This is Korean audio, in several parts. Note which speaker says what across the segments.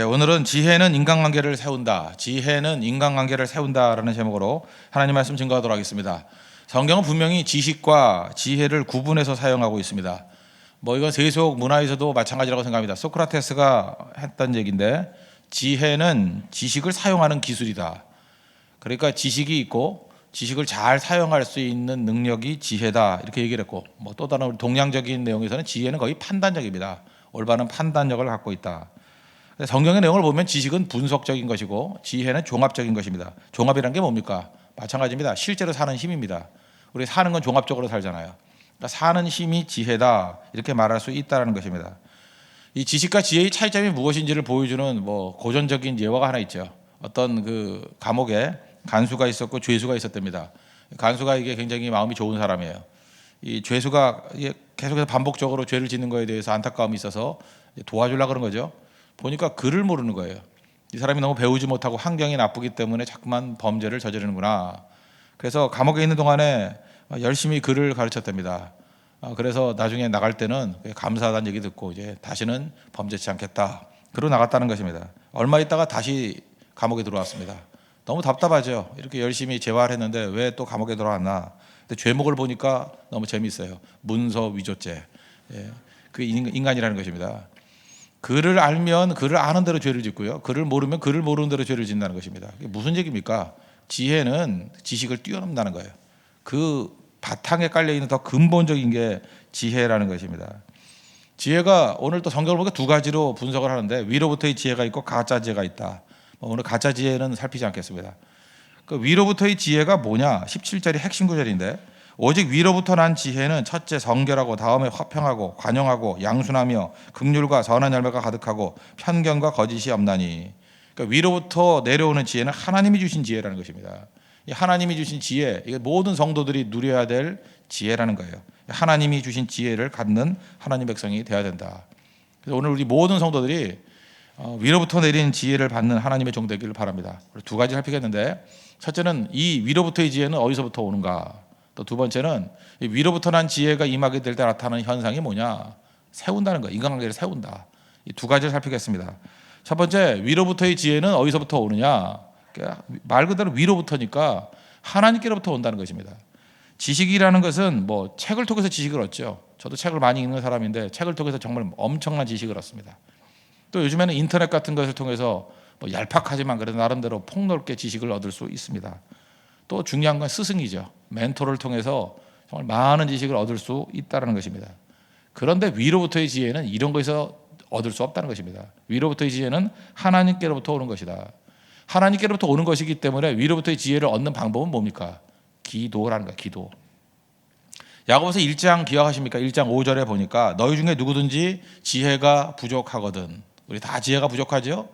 Speaker 1: 오늘은 지혜는 인간관계를 세운다. 지혜는 인간관계를 세운다라는 제목으로 하나님 말씀 증거하도록 하겠습니다. 성경은 분명히 지식과 지혜를 구분해서 사용하고 있습니다. 이건 세속 문화에서도 마찬가지라고 생각합니다. 소크라테스가 했던 얘기인데 지혜는 지식을 사용하는 기술이다. 그러니까 지식이 있고 지식을 잘 사용할 수 있는 능력이 지혜다. 이렇게 얘기를 했고 또 다른 동양적인 내용에서는 지혜는 거의 판단력입니다. 올바른 판단력을 갖고 있다. 성경의 내용을 보면 지식은 분석적인 것이고 지혜는 종합적인 것입니다. 종합이란 게 뭡니까? 마찬가지입니다. 실제로 사는 힘입니다. 우리 사는 건 종합적으로 살잖아요. 그러니까 사는 힘이 지혜다 이렇게 말할 수 있다는 것입니다. 이 지식과 지혜의 차이점이 무엇인지를 보여주는 고전적인 예화가 하나 있죠. 어떤 그 감옥에 간수가 있었고 죄수가 있었답니다. 간수가 이게 굉장히 마음이 좋은 사람이에요. 이 죄수가 계속해서 반복적으로 죄를 짓는 거에 대해서 안타까움이 있어서 도와주려고 그런 거죠. 보니까 글을 모르는 거예요. 이 사람이 너무 배우지 못하고 환경이 나쁘기 때문에 자꾸만 범죄를 저지르는구나. 그래서 감옥에 있는 동안에 열심히 글을 가르쳤답니다. 그래서 나중에 나갈 때는 감사하다는 얘기 듣고 이제 다시는 범죄치 않겠다. 그러고 나갔다는 것입니다. 얼마 있다가 다시 감옥에 들어왔습니다. 너무 답답하죠. 이렇게 열심히 재활했는데 왜 또 감옥에 들어왔나. 근데 죄목을 보니까 너무 재미있어요. 문서 위조죄. 그게 인간이라는 것입니다. 글을 알면 글을 아는 대로 죄를 짓고요. 글을 모르면 글을 모르는 대로 죄를 짓는다는 것입니다. 이게 무슨 얘기입니까? 지혜는 지식을 뛰어넘는다는 거예요. 그 바탕에 깔려있는 더 근본적인 게 지혜라는 것입니다. 지혜가 오늘 또 성경을 보니까 두 가지로 분석을 하는데 위로부터의 지혜가 있고 가짜 지혜가 있다. 오늘 가짜 지혜는 살피지 않겠습니다. 그 위로부터의 지혜가 뭐냐? 17절이 핵심 구절인데 오직 위로부터 난 지혜는 첫째 성결하고 다음에 화평하고 관용하고 양순하며 긍휼과 선한 열매가 가득하고 편견과 거짓이 없나니. 그러니까 위로부터 내려오는 지혜는 하나님이 주신 지혜라는 것입니다. 이 하나님이 주신 지혜, 이게 모든 성도들이 누려야 될 지혜라는 거예요. 하나님이 주신 지혜를 갖는 하나님 백성이 되어야 된다. 그래서 오늘 우리 모든 성도들이 위로부터 내린 지혜를 받는 하나님의 종 되기를 바랍니다. 두 가지 살피겠는데 첫째는 이 위로부터의 지혜는 어디서부터 오는가? 또 두 번째는 위로부터 난 지혜가 임하게 될 때 나타나는 현상이 뭐냐? 세운다는 거예요. 인간관계를 세운다. 이 두 가지를 살피겠습니다. 첫 번째, 위로부터의 지혜는 어디서부터 오느냐? 말 그대로 위로부터니까 하나님께로부터 온다는 것입니다. 지식이라는 것은 책을 통해서 지식을 얻죠. 저도 책을 많이 읽는 사람인데 책을 통해서 정말 엄청난 지식을 얻습니다. 또 요즘에는 인터넷 같은 것을 통해서 얄팍하지만 그래도 나름대로 폭넓게 지식을 얻을 수 있습니다. 또 중요한 건 스승이죠. 멘토를 통해서 정말 많은 지식을 얻을 수 있다는 것입니다. 그런데 위로부터의 지혜는 이런 것에서 얻을 수 없다는 것입니다. 위로부터의 지혜는 하나님께로부터 오는 것이다. 하나님께로부터 오는 것이기 때문에 위로부터의 지혜를 얻는 방법은 뭡니까? 기도라는 거예요. 기도. 야고보서 1장 기억하십니까? 1장 5절에 보니까 너희 중에 누구든지 지혜가 부족하거든. 우리 다 지혜가 부족하죠?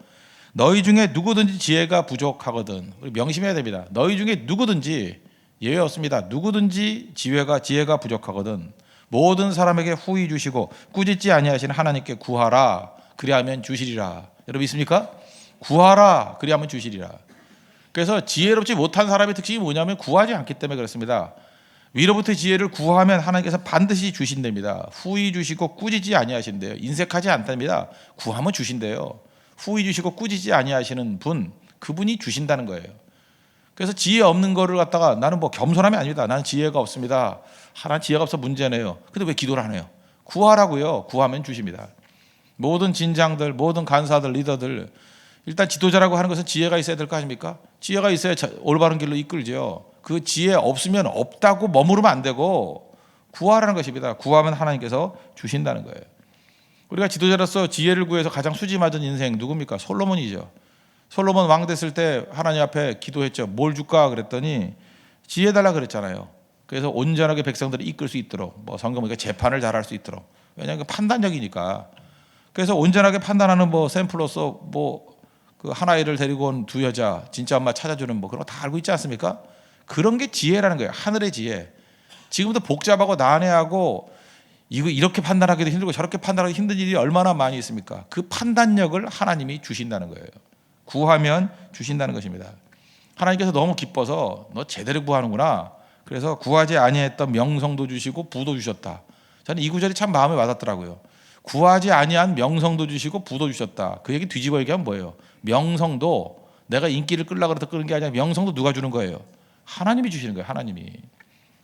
Speaker 1: 너희 중에 누구든지 지혜가 부족하거든. 우리 명심해야 됩니다. 너희 중에 누구든지 예외 없습니다. 누구든지 지혜가 부족하거든. 모든 사람에게 후히 주시고 꾸짖지 아니하시는 하나님께 구하라. 그리하면 주시리라. 여러분 믿습니까? 구하라. 그리하면 주시리라. 그래서 지혜롭지 못한 사람의 특징이 뭐냐면 구하지 않기 때문에 그렇습니다. 위로부터 지혜를 구하면 하나님께서 반드시 주신답니다. 후히 주시고 꾸짖지 아니하신대요. 인색하지 않답니다. 구하면 주신대요. 후히 주시고 꾸짖지 아니하시는 분, 그분이 주신다는 거예요. 그래서 지혜 없는 거를 갖다가 나는 겸손함이 아닙니다. 나는 지혜가 없습니다. 하나님 지혜가 없어 문제네요. 근데 왜 기도를 안 해요? 구하라고요. 구하면 주십니다. 모든 진장들, 모든 간사들, 리더들, 일단 지도자라고 하는 것은 지혜가 있어야 될 거 아닙니까? 지혜가 있어야 올바른 길로 이끌죠. 그 지혜 없으면 없다고 머무르면 안 되고 구하라는 것입니다. 구하면 하나님께서 주신다는 거예요. 우리가 지도자로서 지혜를 구해서 가장 수지 맞은 인생 누굽니까? 솔로몬이죠. 솔로몬 왕 됐을 때 하나님 앞에 기도했죠. 뭘 줄까 그랬더니 지혜 달라 그랬잖아요. 그래서 온전하게 백성들을 이끌 수 있도록 성경 보니까 재판을 잘할 수 있도록. 왜냐하면 판단력이니까. 그래서 온전하게 판단하는 샘플로서 그 하나이를 데리고 온 두 여자 진짜 엄마 찾아주는 그런 거 다 알고 있지 않습니까? 그런 게 지혜라는 거예요. 하늘의 지혜. 지금도 복잡하고 난해하고 이거 이렇게 판단하기도 힘들고 저렇게 판단하기 힘든 일이 얼마나 많이 있습니까? 그 판단력을 하나님이 주신다는 거예요. 구하면 주신다는 것입니다. 하나님께서 너무 기뻐서 너 제대로 구하는구나. 그래서 구하지 아니했던 명성도 주시고 부도 주셨다. 저는 이 구절이 참 마음에 와닿더라고요. 구하지 아니한 명성도 주시고 부도 주셨다. 그 얘기 뒤집어 얘기하면 뭐예요? 명성도 내가 인기를 끌려고 해서 끄는 게 아니라 명성도 누가 주는 거예요? 하나님이 주시는 거예요. 하나님이.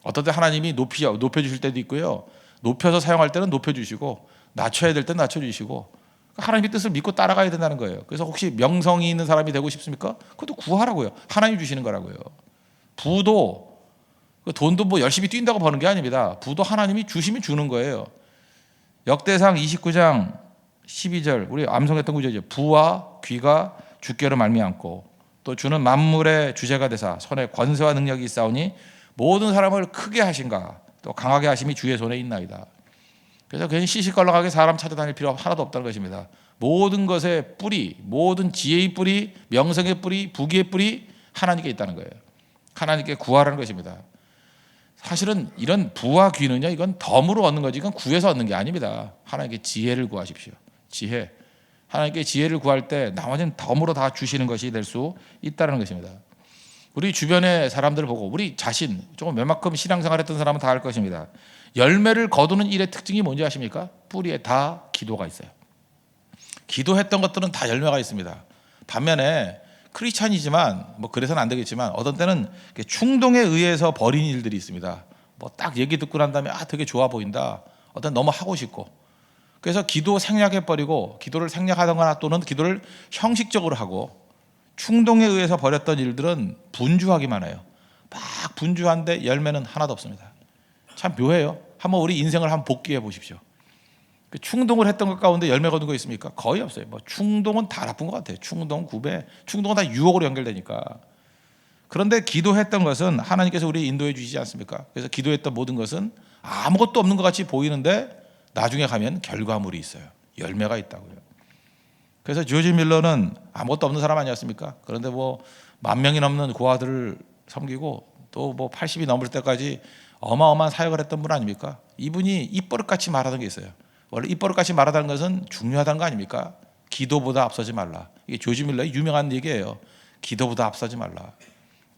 Speaker 1: 어떨 때 하나님이 높여주실 때도 있고요. 높여서 사용할 때는 높여주시고 낮춰야 될 때는 낮춰주시고 하나님의 뜻을 믿고 따라가야 된다는 거예요. 그래서 혹시 명성이 있는 사람이 되고 싶습니까? 그것도 구하라고요. 하나님이 주시는 거라고요. 부도 돈도 뭐 열심히 뛴다고 버는 게 아닙니다. 부도 하나님이 주시면 주는 거예요. 역대상 29장 12절 우리 암송했던 구절이죠. 부와 귀가 주께로 말미암고 또 주는 만물의 주제가 되사 손에 권세와 능력이 있사오니 모든 사람을 크게 하신가 또 강하게 하심이 주의 손에 있나이다. 그래서 괜히 시시껄렁하게 사람 찾아다닐 필요 하나도 없다는 것입니다. 모든 것의 뿌리, 모든 지혜의 뿌리, 명성의 뿌리, 부귀의 뿌리 하나님께 있다는 거예요. 하나님께 구하라는 것입니다. 사실은 이런 부와 귀는요, 이건 덤으로 얻는 거지, 이건 구해서 얻는 게 아닙니다. 하나님께 지혜를 구하십시오. 지혜. 하나님께 지혜를 구할 때 나머지는 덤으로 다 주시는 것이 될 수 있다는 것입니다. 우리 주변의 사람들을 보고 우리 자신 조금 웬만큼 신앙생활했던 사람은 다 알 것입니다. 열매를 거두는 일의 특징이 뭔지 아십니까? 뿌리에 다 기도가 있어요. 기도했던 것들은 다 열매가 있습니다. 반면에 크리스찬이지만 뭐 그래서는 안 되겠지만 어떤 때는 충동에 의해서 벌인 일들이 있습니다. 뭐 딱 얘기 듣고 난 다음에 되게 좋아 보인다. 어떤 너무 하고 싶고 그래서 기도 생략해 버리고 기도를 생략하거나 또는 기도를 형식적으로 하고 충동에 의해서 벌였던 일들은 분주하기만 해요. 막 분주한데 열매는 하나도 없습니다. 참 묘해요. 한번 우리 인생을 한번 복기해 보십시오. 충동을 했던 것 가운데 열매 거둔 거 있습니까? 거의 없어요. 뭐 충동은 다 나쁜 것 같아요. 충동, 구배, 충동은 다 유혹으로 연결되니까. 그런데 기도했던 것은 하나님께서 우리 인도해 주시지 않습니까? 그래서 기도했던 모든 것은 아무것도 없는 것 같이 보이는데 나중에 가면 결과물이 있어요. 열매가 있다고요. 그래서 조지 밀러는 아무것도 없는 사람 아니었습니까? 그런데 뭐 10,000명이 넘는 고아들을 섬기고 또 뭐 80이 넘을 때까지 어마어마한 사역을 했던 분 아닙니까? 이분이 입버릇같이 말하던 게 있어요. 원래 입버릇같이 말하다는 것은 중요하다는 거 아닙니까? 기도보다 앞서지 말라. 이게 조지 밀러의 유명한 얘기예요. 기도보다 앞서지 말라.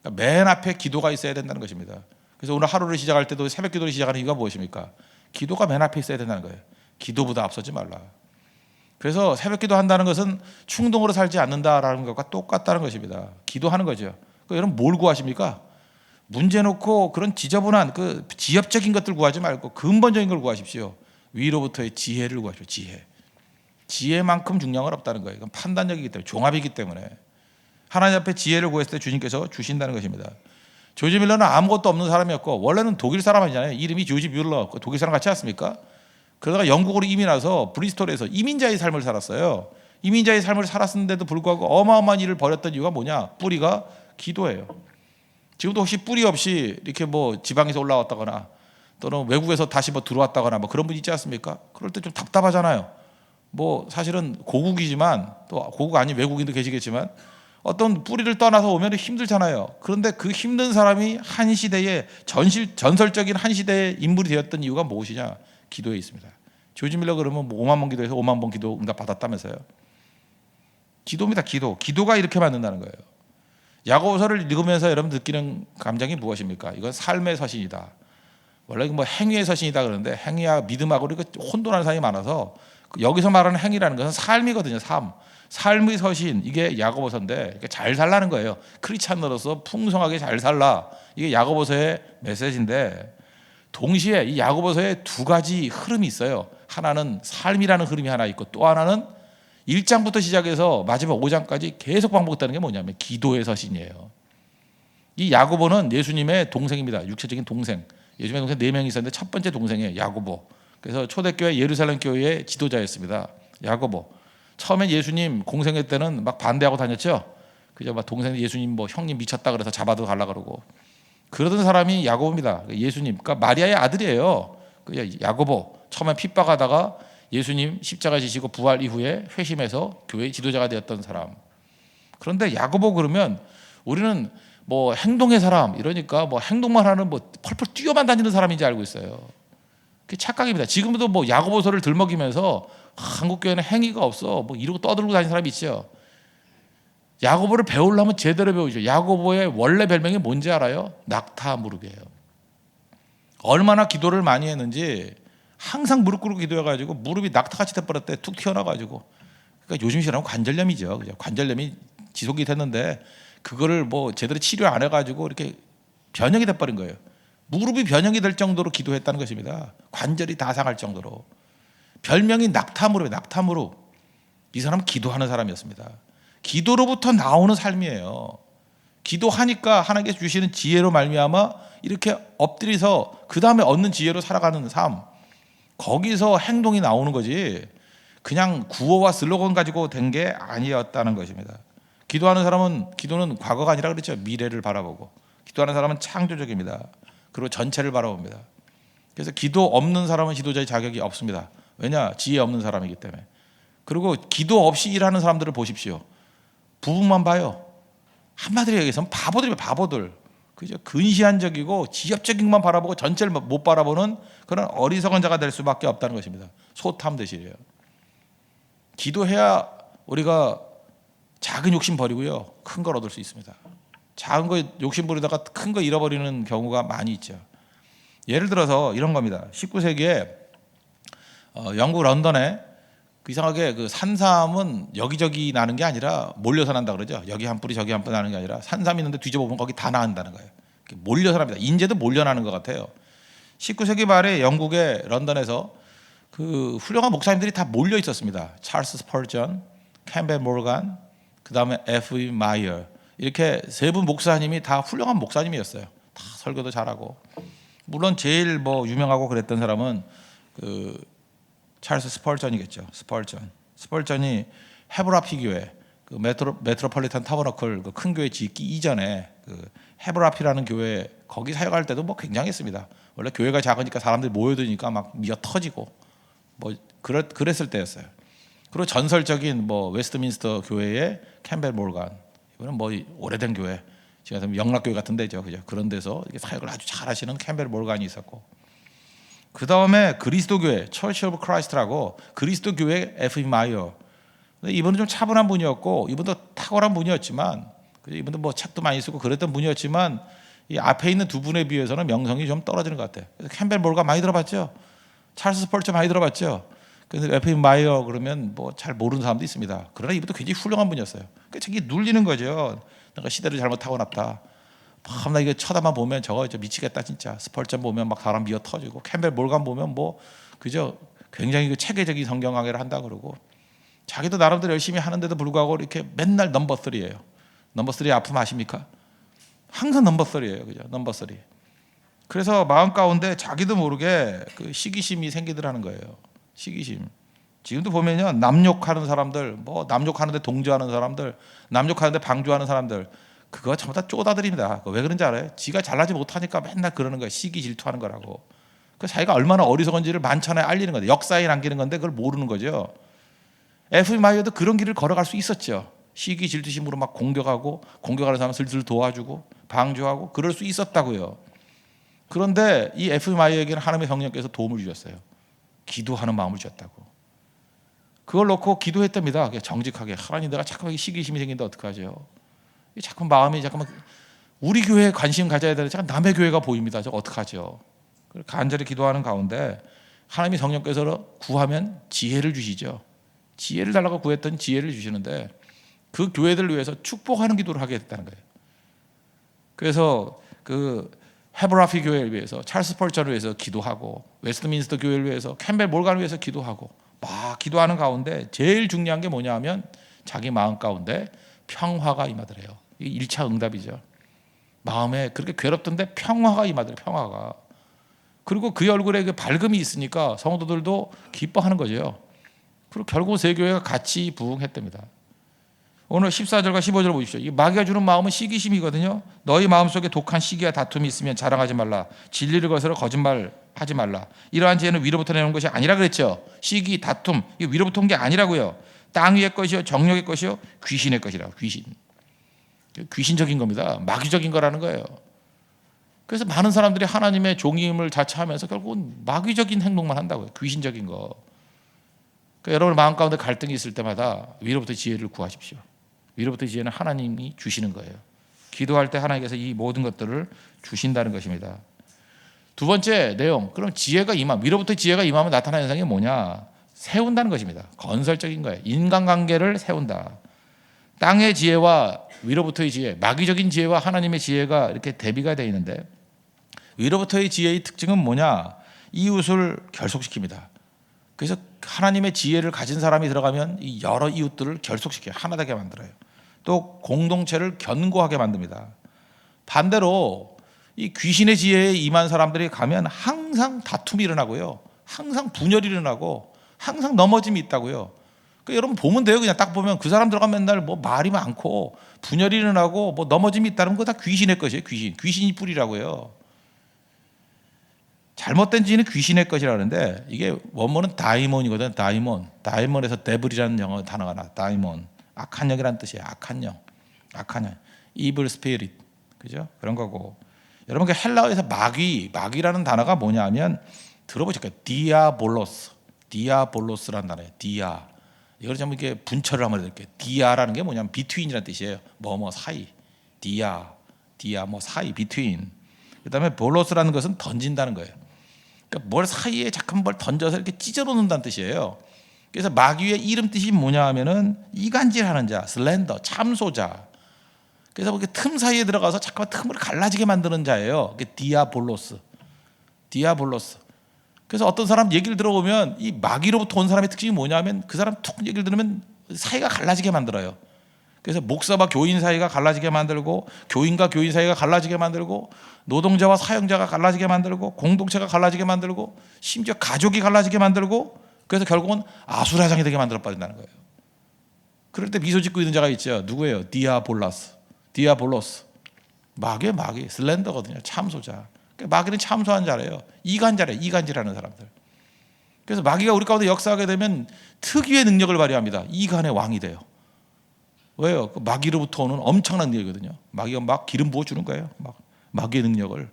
Speaker 1: 그러니까 맨 앞에 기도가 있어야 된다는 것입니다. 그래서 오늘 하루를 시작할 때도 새벽 기도를 시작하는 이유가 무엇입니까? 기도가 맨 앞에 있어야 된다는 거예요. 기도보다 앞서지 말라. 그래서 새벽 기도 한다는 것은 충동으로 살지 않는다라는 것과 똑같다는 것입니다. 기도하는 거죠. 그러니까 여러분 뭘 구하십니까? 문제 놓고 그런 지저분한 그 지엽적인 것들 구하지 말고 근본적인 걸 구하십시오. 위로부터의 지혜를 구하십시오. 지혜. 지혜만큼 중요한 건 없다는 거예요. 이건 판단력이기 때문에 종합이기 때문에 하나님 앞에 지혜를 구했을 때 주님께서 주신다는 것입니다. 조지 밀러는 아무것도 없는 사람이었고 원래는 독일 사람 아니잖아요. 이름이 조지 밀러. 독일 사람 같지 않습니까? 그러다가 영국으로 이민 와서 브리스톨에서 이민자의 삶을 살았어요. 이민자의 삶을 살았는데도 불구하고 어마어마한 일을 벌였던 이유가 뭐냐? 뿌리가 기도예요. 지금도 혹시 뿌리 없이 이렇게 뭐 지방에서 올라왔다거나 또는 외국에서 다시 뭐 들어왔다거나 뭐 그런 분 있지 않습니까? 그럴 때 좀 답답하잖아요. 뭐 사실은 고국이지만 또 고국 아닌 외국인도 계시겠지만 어떤 뿌리를 떠나서 오면 힘들잖아요. 그런데 그 힘든 사람이 한 시대의 전설적인 한 시대의 인물이 되었던 이유가 무엇이냐? 기도에 있습니다. 조지 밀러 그러면 뭐 5만 번 기도해서 5만 번 기도 응답 받았다면서요. 기도입니다. 기도가 이렇게 만든다는 거예요. 야고보서를 읽으면서 여러분 느끼는 감정이 무엇입니까? 이건 삶의 서신이다. 원래 뭐 행위의 서신이다 그러는데 행위와 믿음하고 이렇게 혼돈하는 사람이 많아서 여기서 말하는 행위라는 것은 삶이거든요. 삶의 서신 이게 야고보서인데 잘 살라는 거예요. 크리스찬으로서 풍성하게 잘 살라. 이게 야고보서의 메시지인데 동시에 이 야고보서에 두 가지 흐름이 있어요. 하나는 삶이라는 흐름이 하나 있고 또 하나는 1장부터 시작해서 마지막 5장까지 계속 반복되는 게 뭐냐면 기도의 서신이에요. 이 야고보는 예수님의 동생입니다. 육체적인 동생. 예수님의 동생 4명이 있었는데 첫 번째 동생이에요. 야고보. 그래서 초대교회 예루살렘 교회의 지도자였습니다. 야고보. 처음에 예수님 공생애 때는 막 반대하고 다녔죠. 그죠? 막 동생 예수님 뭐 형님 미쳤다 그래서 잡아도 갈라 그러고 그러던 사람이 야고보입니다. 예수님, 그러니까 마리아의 아들이에요. 야고보. 처음에 핍박하다가 예수님 십자가 지시고 부활 이후에 회심해서 교회 지도자가 되었던 사람. 그런데 야고보 그러면 우리는 뭐 행동의 사람 이러니까 뭐 행동만 하는 뭐 펄펄 뛰어만 다니는 사람인지 알고 있어요. 그게 착각입니다. 지금도 뭐 야고보서를 들먹이면서 한국 교회는 행위가 없어 뭐 이러고 떠들고 다니는 사람이 있죠. 야고보를 배우려면 제대로 배우죠. 야고보의 원래 별명이 뭔지 알아요? 낙타 무릎이에요. 얼마나 기도를 많이 했는지 항상 무릎 꿇고 기도해가지고 무릎이 낙타같이 돼버렸대. 툭 튀어나와가지고. 그러니까 요즘 시라면 관절염이죠. 그죠? 관절염이 지속이 됐는데 그거를 뭐 제대로 치료 안 해가지고 이렇게 변형이 돼버린 거예요. 무릎이 변형이 될 정도로 기도했다는 것입니다. 관절이 다 상할 정도로. 별명이 낙타무릎이에요. 낙타무릎. 이 사람은 기도하는 사람이었습니다. 기도로부터 나오는 삶이에요. 기도하니까 하나님께서 주시는 지혜로 말미암아 이렇게 엎드려서 그 다음에 얻는 지혜로 살아가는 삶. 거기서 행동이 나오는 거지 그냥 구호와 슬로건 가지고 된 게 아니었다는 것입니다. 기도하는 사람은 기도는 과거가 아니라 그렇죠. 미래를 바라보고 기도하는 사람은 창조적입니다. 그리고 전체를 바라봅니다. 그래서 기도 없는 사람은 지도자의 자격이 없습니다. 왜냐? 지혜 없는 사람이기 때문에. 그리고 기도 없이 일하는 사람들을 보십시오. 부분만 봐요. 한마디로 얘기해서 바보들이에요. 바보들. 그죠? 근시안적이고 지엽적인 것만 바라보고 전체를 못 바라보는 그런 어리석은 자가 될 수밖에 없다는 것입니다. 소탐대실이에요. 기도해야 우리가 작은 욕심 버리고요. 큰 걸 얻을 수 있습니다. 작은 거 욕심 부리다가 큰 거 잃어버리는 경우가 많이 있죠. 예를 들어서 이런 겁니다. 19세기에 영국 런던에 이상하게 그 산삼은 여기저기 나는 게 아니라 몰려서 난다 그러죠. 여기 한 뿌리 저기 한 뿌리 나는 게 아니라 산삼이 있는데 뒤져보면 거기 다 나는다는 거예요. 몰려서 납니다. 인제도 몰려나는 것 같아요. 19세기 말에 영국의 런던에서 그 훌륭한 목사님들이 다 몰려 있었습니다. 찰스 스펄전, 캠벨 모건, 그 다음에 F.E. 마이어 이렇게 세 분 목사님이 다 훌륭한 목사님이었어요. 다 설교도 잘하고 물론 제일 뭐 유명하고 그랬던 사람은 그 찰스 스펄전이겠죠. 스펄전이 헤브라피 교회, 그 메트로폴리탄 타버너클 그 큰 교회 짓기 이전에 그 헤브라피라는 교회 거기 사역할 때도 뭐 굉장했습니다. 원래 교회가 작으니까 사람들이 모여드니까 막 미어 터지고 뭐 그랬을 때였어요. 그리고 전설적인 뭐 웨스트민스터 교회의 캠벨 몰간 이거는 뭐 오래된 교회, 지금 영락교회 같은 데죠, 그죠? 그런 데서 사역을 아주 잘하시는 캠벨 몰간이 있었고. 그 다음에 그리스도교회 처치 오브 크라이스트라고 그리스도교회 F.E. 마이어. 이분은 좀 차분한 분이었고 이분도 탁월한 분이었지만 이분도 뭐 책도 많이 쓰고 그랬던 분이었지만 이 앞에 있는 두 분에 비해서는 명성이 좀 떨어지는 것 같아요. 그래서 캠벨 몰간 많이 들어봤죠. 찰스 스펄전 많이 들어봤죠. 그래서 F.E. 마이어 그러면 뭐 잘 모르는 사람도 있습니다. 그러나 이분도 굉장히 훌륭한 분이었어요. 그러니까 자기 눌리는 거죠. 내가 시대를 잘못 타고났다. 나 이게 쳐다만 보면 저거 미치겠다 진짜. 스펄전 보면 막 사람 미어 터지고 캠벨 몰간 보면 뭐 그저 굉장히 그 체계적인 성경 강의를 한다 그러고 자기도 나름대로 열심히 하는데도 불구하고 이렇게 맨날 넘버 3예요. 넘버 3 아픔 아십니까? 항상 넘버 3예요, 그죠? 넘버 3. 그래서 마음 가운데 자기도 모르게 그 시기심이 생기더라는 거예요. 시기심. 지금도 보면요, 남욕하는 사람들, 뭐 남욕하는데 동조하는 사람들, 남욕하는데 방조하는 사람들. 그거 전부 다 쪼다들입니다. 왜 그런지 알아요? 지가 잘나지 못하니까 맨날 그러는 거예요. 시기 질투하는 거라고. 그 자기가 얼마나 어리석은지를 만천하에 알리는 건데 역사에 남기는 건데 그걸 모르는 거죠. F.E. 마이어도 그런 길을 걸어갈 수 있었죠. 시기 질투심으로 막 공격하는 사람 슬슬 도와주고 방조하고 그럴 수 있었다고요. 그런데 이 F.E. 마이어에게는 하나님의 성령께서 도움을 주셨어요. 기도하는 마음을 주셨다고. 그걸 놓고 기도했답니다. 정직하게. 하나님, 내가 자꾸만 시기심이 생긴다 어떡하죠? 자꾸 마음이 잠깐만 우리 교회에 관심 가져야 되는데 잠깐 남의 교회가 보입니다. 저 어떡하죠? 간절히 기도하는 가운데 하나님이 성령께서 구하면 지혜를 주시죠. 지혜를 달라고 구했던 지혜를 주시는데 그 교회들을 위해서 축복하는 기도를 하게 됐다는 거예요. 그래서 그 헤브라피 교회를 위해서 찰스 스펄전을 위해서 기도하고 웨스트민스터 교회를 위해서 캠벨 몰간을 위해서 기도하고 막 기도하는 가운데 제일 중요한 게 뭐냐 하면 자기 마음 가운데 평화가 임하더래요. 이게 1차 응답이죠. 마음에 그렇게 괴롭던데 평화가 임하더래요. 평화가. 그리고 그 얼굴에 그 밝음이 있으니까 성도들도 기뻐하는 거죠. 그리고 결국 세 교회가 같이 부흥했답니다. 오늘 14절과 15절 보십시오. 이 마귀가 주는 마음은 시기심이거든요. 너희 마음속에 독한 시기와 다툼이 있으면 자랑하지 말라. 진리를 거스러 거짓말하지 말라. 이러한 지혜는 위로부터 내는 것이 아니라 그랬죠. 시기, 다툼, 이게 위로부터 온 게 아니라고요. 땅 위의 것이요, 정욕의 것이요, 귀신의 것이라고. 귀신적인 겁니다. 마귀적인 거라는 거예요. 그래서 많은 사람들이 하나님의 종임을 자처하면서 결국은 마귀적인 행동만 한다고요. 귀신적인 거. 그러니까 여러분 마음 가운데 갈등이 있을 때마다 위로부터 지혜를 구하십시오. 위로부터 지혜는 하나님이 주시는 거예요. 기도할 때 하나님께서 이 모든 것들을 주신다는 것입니다. 두 번째 내용, 그럼 지혜가 위로부터 지혜가 임하면 나타나는 현상이 뭐냐? 세운다는 것입니다. 건설적인 거예요. 인간관계를 세운다. 땅의 지혜와 위로부터의 지혜, 마귀적인 지혜와 하나님의 지혜가 이렇게 대비가 되어 있는데, 위로부터의 지혜의 특징은 뭐냐? 이웃을 결속시킵니다. 그래서 하나님의 지혜를 가진 사람이 들어가면 이 여러 이웃들을 결속시켜요. 하나 되게 만들어요. 또 공동체를 견고하게 만듭니다. 반대로 이 귀신의 지혜에 임한 사람들이 가면 항상 다툼이 일어나고요, 항상 분열이 일어나고 항상 넘어짐이 있다고요. 그러니까 여러분 보면 돼요. 그냥 딱 보면 그 사람 들어가면 맨날 뭐 말이 많고 분열이 일어나고 뭐 넘어짐이 있다는 거 다 귀신의 것이에요. 귀신이 뿌리라고요. 잘못된 지혜는 귀신의 것이라 그러는데, 이게 원문은 다이몬이거든. 다이몬에서 데블이라는 영어 단어가 나. 다이몬, 악한 영이라는 뜻이에요. 악한 영, evil spirit, 그죠? 그런 거고. 여러분 그 헬라어에서 마귀라는 단어가 뭐냐면, 들어보실 거예요. 디아볼로스라는 단어예요. 디아. 이걸 좀 이렇게 분철을 한번 해드릴게요. 디아라는 게 뭐냐면 비트윈이라는 뜻이에요. 뭐 사이. 디아 뭐 사이, 비트윈. 그다음에 볼로스라는 것은 던진다는 거예요. 그러니까 뭘 사이에 잠깐 뭘 던져서 이렇게 찢어 놓는다는 뜻이에요. 그래서 마귀의 이름 뜻이 뭐냐 하면은 이간질하는 자, 슬렌더, 참소자. 그래서 이렇게 틈 사이에 들어가서 잠깐 틈을 갈라지게 만드는 자예요. 디아볼로스. 그래서 어떤 사람 얘기를 들어보면 이 마귀로부터 온 사람의 특징이 뭐냐면, 그 사람 툭 얘기를 들으면 사이가 갈라지게 만들어요. 그래서 목사와 교인 사이가 갈라지게 만들고, 교인과 교인 사이가 갈라지게 만들고, 노동자와 사용자가 갈라지게 만들고, 공동체가 갈라지게 만들고, 심지어 가족이 갈라지게 만들고, 그래서 결국은 아수라장이 되게 만들어 버린다는 거예요. 그럴 때 미소 짓고 있는 자가 있죠. 누구예요? 디아볼로스. 마귀, 슬렌더거든요. 참소자. 그러니까 마귀는 참소한 자래요. 이간질하는 사람들. 그래서 마귀가 우리 가운데 역사하게 되면 특유의 능력을 발휘합니다. 이간의 왕이 돼요. 왜요? 그 마귀로부터 오는 엄청난 능력이거든요. 마귀가 막 기름 부어주는 거예요. 마귀의 능력을.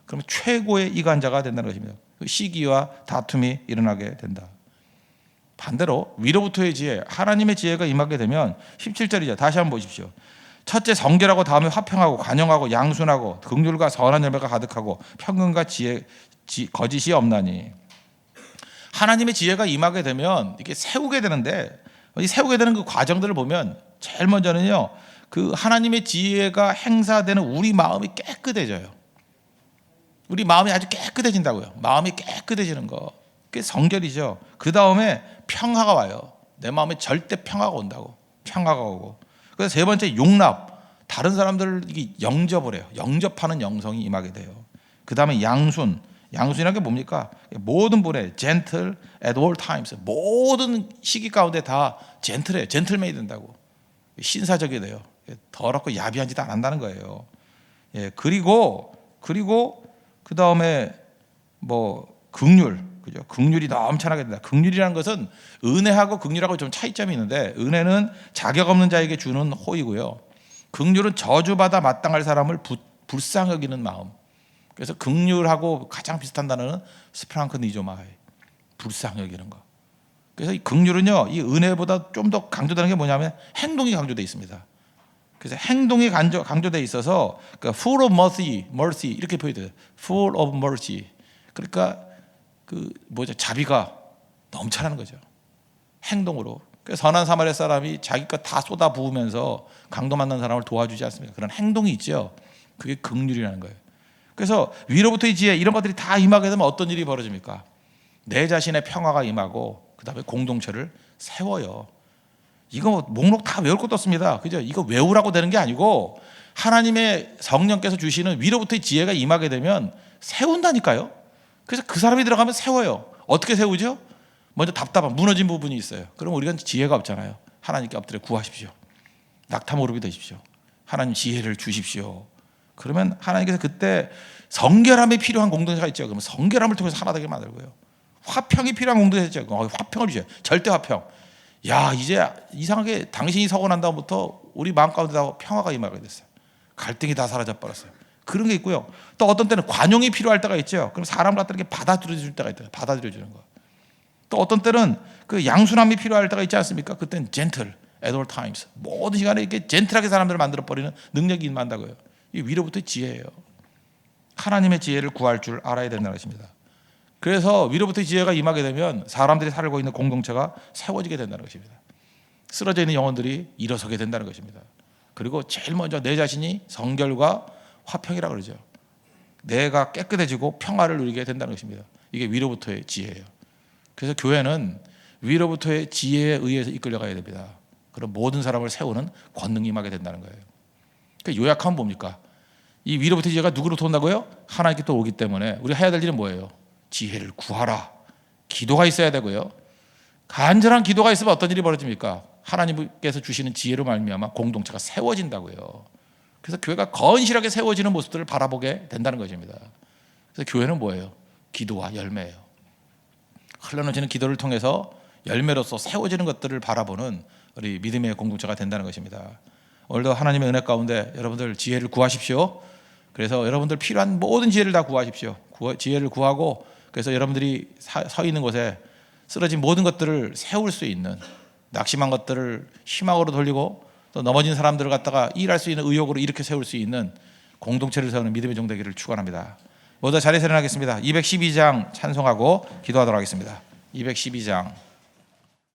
Speaker 1: 그러면 최고의 이간자가 된다는 것입니다. 시기와 다툼이 일어나게 된다. 반대로 위로부터의 지혜, 하나님의 지혜가 임하게 되면 17절이죠. 다시 한번 보십시오. 첫째 정결하고, 다음에 화평하고, 관용하고, 양순하고, 긍휼과 선한 열매가 가득하고, 평강과 지혜, 거짓이 없나니. 하나님의 지혜가 임하게 되면 이게 세우게 되는데, 이 세우게 되는 그 과정들을 보면 제일 먼저는요, 그 하나님의 지혜가 행사되는 우리 마음이 깨끗해져요. 우리 마음이 아주 깨끗해진다고요. 마음이 깨끗해지는 거, 그게 성결이죠. 그 다음에 평화가 와요. 내 마음에 절대 평화가 온다고. 평화가 오고. 그래서 세 번째 용납, 다른 사람들을 영접을 해요. 영접하는 영성이 임하게 돼요. 그 다음에 양순이라는 게 뭡니까? 모든 분의 gentle at all times, 모든 시기 가운데 다 젠틀해요. 젠틀맨이 된다고. 신사적이 돼요. 더럽고 야비한 짓 안 한다는 거예요. 예, 그리고 그 다음에 뭐 긍휼, 그죠? 긍휼이 넘쳐나게 된다. 긍휼이라는 것은 은혜하고 긍휼하고 좀 차이점이 있는데, 은혜는 자격 없는 자에게 주는 호의고요. 긍휼은 저주받아 마땅할 사람을 불쌍히 여기는 마음. 그래서 긍휼하고 가장 비슷한 단어는 스프랑크니조마이, 불쌍히 여기는 거. 그래서 이 긍휼은요, 이 은혜보다 좀 더 강조되는 게 뭐냐면 행동이 강조되어 있습니다. 그래서 행동이 강조되어 있어서 그러니까 full of mercy 이렇게 표현돼요. full of mercy. 그러니까 자비가 넘쳐나는 거죠. 행동으로. 그래서 선한 사마리아 사람이 자기 것 다 쏟아 부으면서 강도 만난 사람을 도와주지 않습니까? 그런 행동이 있죠. 그게 긍휼이라는 거예요. 그래서 위로부터의 지혜, 이런 것들이 다 임하게 되면 어떤 일이 벌어집니까? 내 자신의 평화가 임하고, 그 다음에 공동체를 세워요. 이거 목록 다 외울 것도 없습니다. 그죠? 이거 외우라고 되는 게 아니고, 하나님의 성령께서 주시는 위로부터의 지혜가 임하게 되면 세운다니까요. 그래서 그 사람이 들어가면 세워요. 어떻게 세우죠? 먼저 답답한, 무너진 부분이 있어요. 그럼 우리가 지혜가 없잖아요. 하나님께 엎드려 구하십시오. 낙타무릎이 되십시오. 하나님 지혜를 주십시오. 그러면 하나님께서 그때 성결함이 필요한 공동체가 있죠. 그러면 성결함을 통해서 하나 되게 만들고요. 화평이 필요한 공동체가 있죠. 화평을 주셔요. 절대 화평. 야, 이제 이상하게 당신이 서고 난 다음부터 우리 마음 가운데 다 평화가 임하게 됐어요. 갈등이 다 사라져 버렸어요. 그런 게 있고요. 또 어떤 때는 관용이 필요할 때가 있죠. 그럼 사람 갖다 이렇게 받아들여 줄 때가 있어요. 받아들여 주는 거. 또 어떤 때는 그 양순함이 필요할 때가 있지 않습니까? 그때는 gentle at all times. 모든 시간에 이렇게 젠틀하게 사람들을 만들어 버리는 능력이 임한다고요. 이 위로부터 지혜예요. 하나님의 지혜를 구할 줄 알아야 된다는 것입니다. 그래서 위로부터 지혜가 임하게 되면 사람들이 살고 있는 공동체가 세워지게 된다는 것입니다. 쓰러져 있는 영혼들이 일어서게 된다는 것입니다. 그리고 제일 먼저 내 자신이 성결과 화평이라 그러죠. 내가 깨끗해지고 평화를 누리게 된다는 것입니다. 이게 위로부터의 지혜예요. 그래서 교회는 위로부터의 지혜에 의해서 이끌려가야 됩니다. 그럼 모든 사람을 세우는 권능이 임하게 된다는 거예요. 그러니까 요약하면 뭡니까? 이 위로부터 지혜가 누구로부터 온다고요? 하나님께 또 오기 때문에 우리가 해야 될 일은 뭐예요? 지혜를 구하라. 기도가 있어야 되고요. 간절한 기도가 있으면 어떤 일이 벌어집니까? 하나님께서 주시는 지혜로 말미암아 공동체가 세워진다고요. 그래서 교회가 건실하게 세워지는 모습들을 바라보게 된다는 것입니다. 그래서 교회는 뭐예요? 기도와 열매예요. 흘러넘치는 기도를 통해서 열매로서 세워지는 것들을 바라보는 우리 믿음의 공동체가 된다는 것입니다. 오늘도 하나님의 은혜 가운데 여러분들 지혜를 구하십시오. 그래서 여러분들 필요한 모든 지혜를 다 구하십시오. 지혜를 구하고 그래서 여러분들이 서 있는 곳에 쓰러진 모든 것들을 세울 수 있는, 낙심한 것들을 희망으로 돌리고 또 넘어진 사람들을 갖다가 일할 수 있는 의욕으로 이렇게 세울 수 있는 공동체를 세우는 믿음의 종 되기를 축원합니다. 모두 자리에 일어나겠습니다. 212장 찬송하고 기도하도록 하겠습니다. 212장